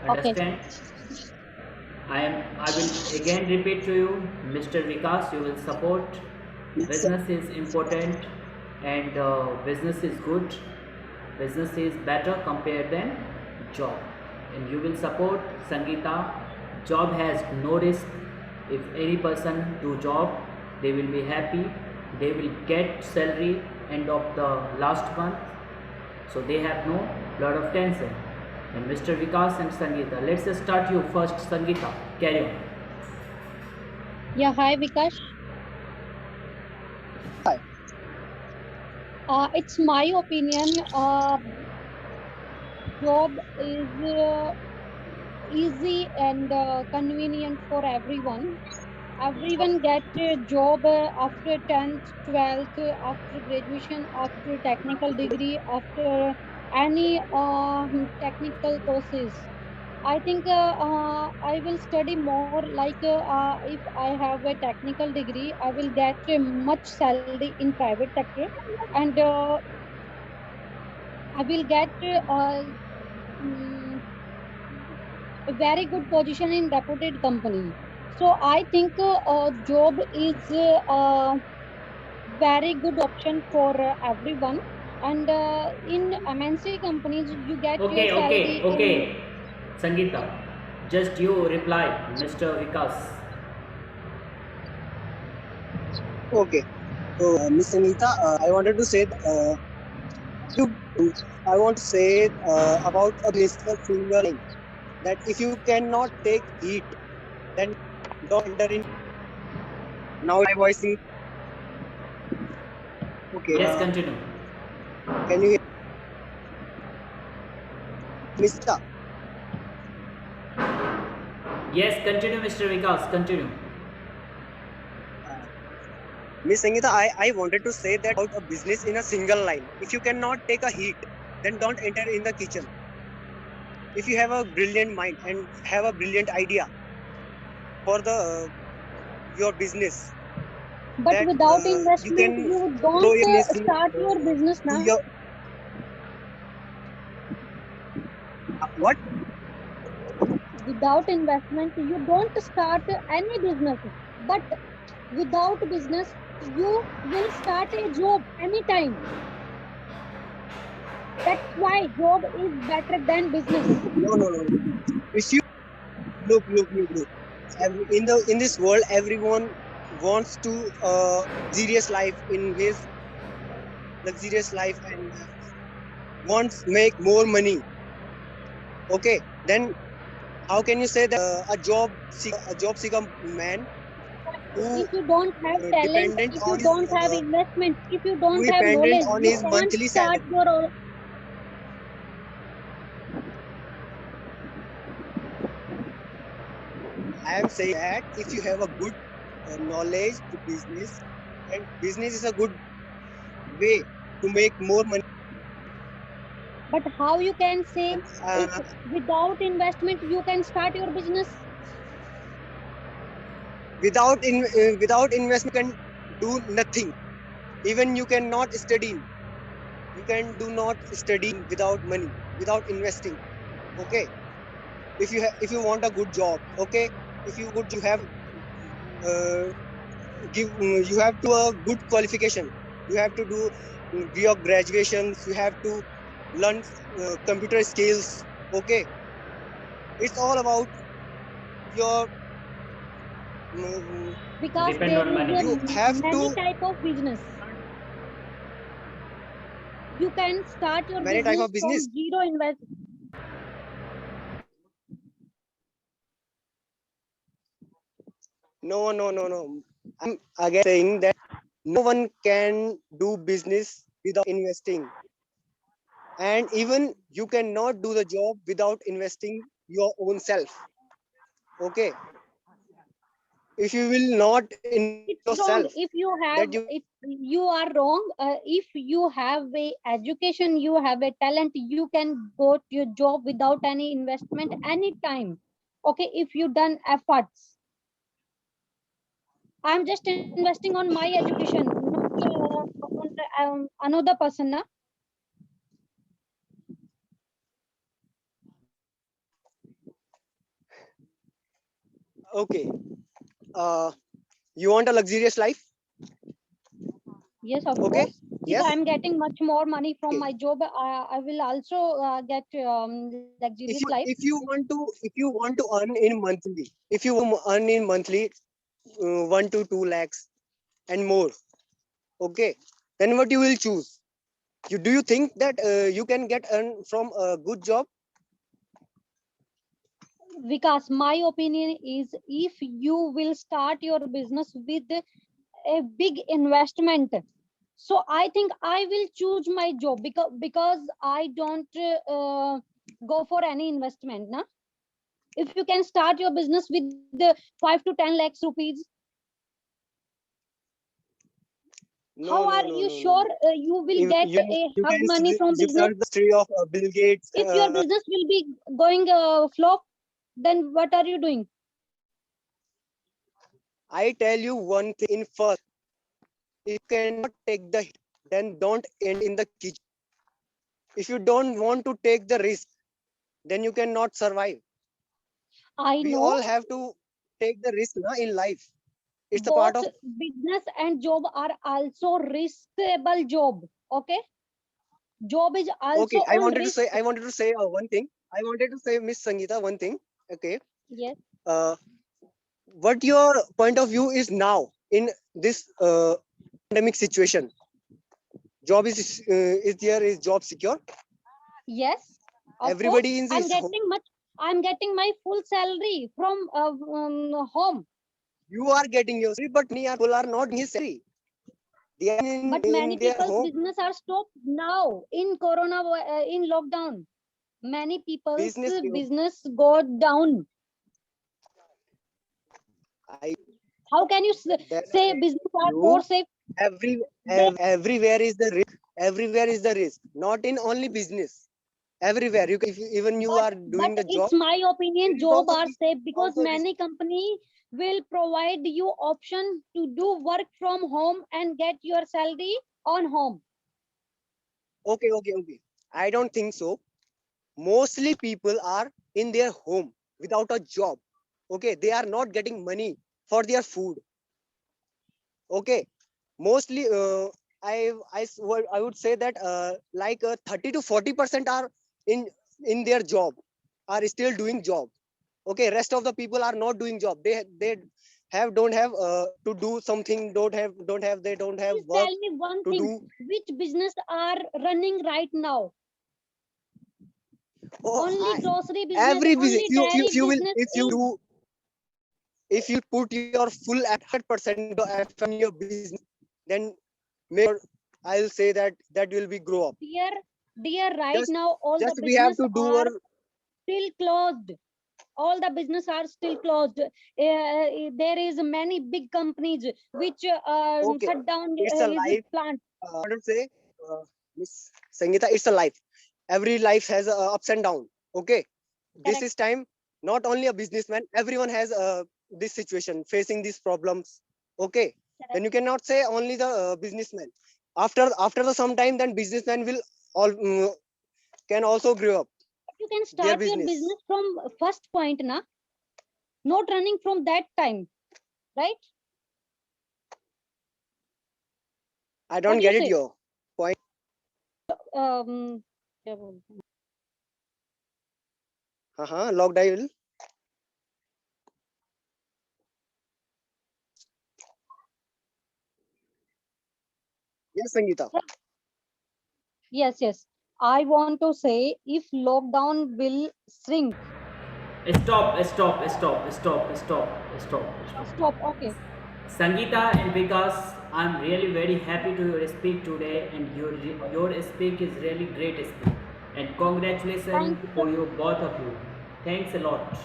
Okay. Understand? I will again repeat to you, Mr. Vikas, you will support. Yes, sir. Business is important and business is good. Business is better compared than job. And you will support Sangeeta. Job has no risk. If any person do job, they will be happy. They will get salary end of the last month, so they have no lot of tension. And Mr. Vikas and Sangeeta, let's start you first. Sangeeta, carry on. Yeah, hi Vikash. Hi. It's my opinion. Job is easy and convenient for everyone. Everyone get a job after 10th, 12th, after graduation, after technical degree, after any technical courses. I think I will study more. Like if I have a technical degree, I will get much salary in private sector, and I will get mm, a very good position in reputed company. So I think job is very good option for everyone. And in MNC companies, you get your Okay, salary okay, in. okay. Sangeeta, just you reply, Mr. Vikas. Okay. So, Miss Sangeeta, I wanted to say, you, I want to say about a business in a single line, that if you cannot take heat, then don't enter in. Now my voice is okay. Yes, continue. Can you hear Miss Sangeeta? Yes, continue, Mr. Vikas, continue. Uh, Miss Sangeeta, I wanted to say that about a business in a single line. If you cannot take a heat, then don't enter in the kitchen. If you have a brilliant mind and have a brilliant idea for the your business, But that without you investment, can you grow don't your business in start your business do now. your what? Without investment, you don't start any business. But without business, you will start a job anytime. That's why job is better than business. No. If you look. In the in this world, everyone wants to luxurious life in his luxurious life and wants make more money. Okay, then how can you say that a job seeker man who If you don't have talent, dependent if on you his don't have investment, if you who don't have dependent knowledge, on you his can't monthly start salary? your own. I am saying that if you have a good knowledge to business, and business is a good way to make more money. But how you can say, And if without investment you can start your business? without investment, you can do nothing. Even you cannot study. You can do not study without money, without investing. Okay. If you want a good job, okay. If you good, you have uh, you have to a good qualification. You have to do your graduations. You have to learn computer skills. Okay, it's all about your mm, Because Depend there on is money. you have many to type of business. You can start your many type business of business. from zero invest. No. I'm again saying that no one can do business without investing, and even you cannot do the job without investing your own self. Okay, if you will not invest in It's wrong. yourself, If you that have, you if you are wrong, if you have a education, you have a talent, you can go to your job without any investment anytime. Okay, if you done efforts. I'm just investing on my education, not on another person. Na? Okay. Uh, you want a luxurious life? Yes, of Okay. course. If Yes. I'm getting much more money from Okay. my job, I will also get luxurious If life. you want to earn in monthly, if you want to earn in monthly 1 to 2 lakhs and more, okay, then what you will choose? You do you think that you can get earn from a good job? Because my opinion is, if you will start your business with a big investment, so I think I will choose my job, because I don't go for any investment na. If you can start your business with 5 to 10 lakhs rupees, No, how no, are no, you no, no, sure no. you will get a You hug can money from you business? search the story of Bill Gates. If your business will be going flop, then what are you doing? I tell you one thing in first. If you cannot take the hit, then don't end in the kitchen. If you don't want to take the risk, then you cannot survive. I We know all have to take the risk na, in life. It's a part both of. business and job are also riskable job. Okay, job is also Okay, on risk. I wanted to say one thing. I wanted to say, Miss Sangeeta, one thing. Okay, Yes. uh, what your point of view is now in this pandemic situation? Job is there? Is job secure? Yes, of course. Everybody in I'm this home. getting much. I'm getting my full salary from home. You are getting your salary, but many people are not getting his salary. They are But in many their people's home. business are stopped now in corona, in lockdown. Many people's Business. business go down. I How can you then say again business are you more safe? every They, everywhere is the risk. Everywhere is the risk. Not in only business. Everywhere you can, if even you but are doing the it's job, my opinion, it is job also are safe, because also risk. many company will provide you option to do work from home and get your salary on home. Okay. I don't think so. Mostly people are in their home without a job. Okay, they are not getting money for their food. Okay, mostly I would say that like 30 to 40% are in their job, are still doing job. Okay, rest of the people are not doing job. They have don't have to do something, they don't have Please work tell me one to thing, do. which business are running right now? Oh, Only I grocery business, every business, only dairy business if you is. do, if you put your full 100% effort in your business, then make sure, I'll say that that will be grow up. Dear, dear, right just now all the just we have business to do are our. still closed. All the business are still closed. There is many big companies which Okay, shut down it's a his life. plant. I don't say, Miss Sangeeta, it's a life. Every life has ups and down. Okay, this Correct. is time. Not only a businessman, everyone has this situation, facing these problems. Okay, then Correct. you cannot say only the businessman. After the some time, then businessman will all can also grow up You can their start your business. business from first point, na? Not running from that time, right? I What don't do you get it say? your point. क्या बोलते हैं? Log dial. Yes, Sangeeta. Yes, yes. I want to say, if lockdown will shrink. Stop. Stop. Okay. Sangeeta and Vikas, I'm really very happy to your speak today, and your speak is really great speak. And congratulations Thank you. for you both of you. Thanks a lot.